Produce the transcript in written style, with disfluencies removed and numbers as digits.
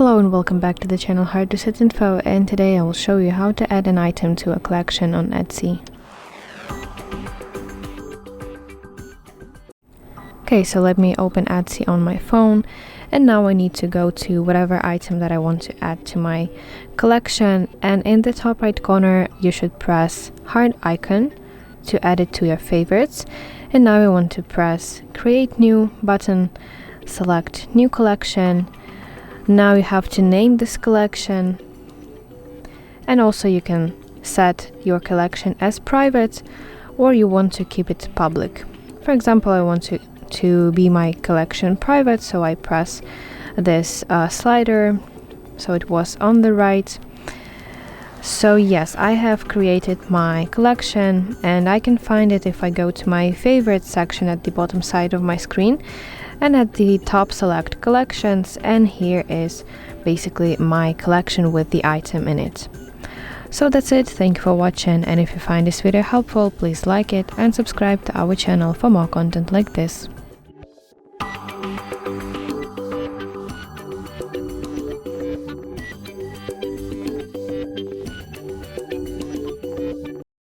Hello and welcome back to the channel Hard Reset Info, and today I will show you how to add an item to a collection on Etsy. Okay, so let me open Etsy on my phone, and now I need to go to whatever item that I want to add to my collection, and in the top right corner you should press heart icon to add it to your favorites. And now I want to press create new button, select new collection. Now you have to name this collection, and also you can set your collection as private or you want to keep it public. For example, I want to be my collection private, so I press this slider so it was on the right. So yes, I have created my collection, and I can find it if I go to my favorite section at the bottom side of my screen, and at the top select collections, and here is basically my collection with the item in it. So that's it. Thank you for watching, and if you find this video helpful, please like it and subscribe to our channel for more content like this.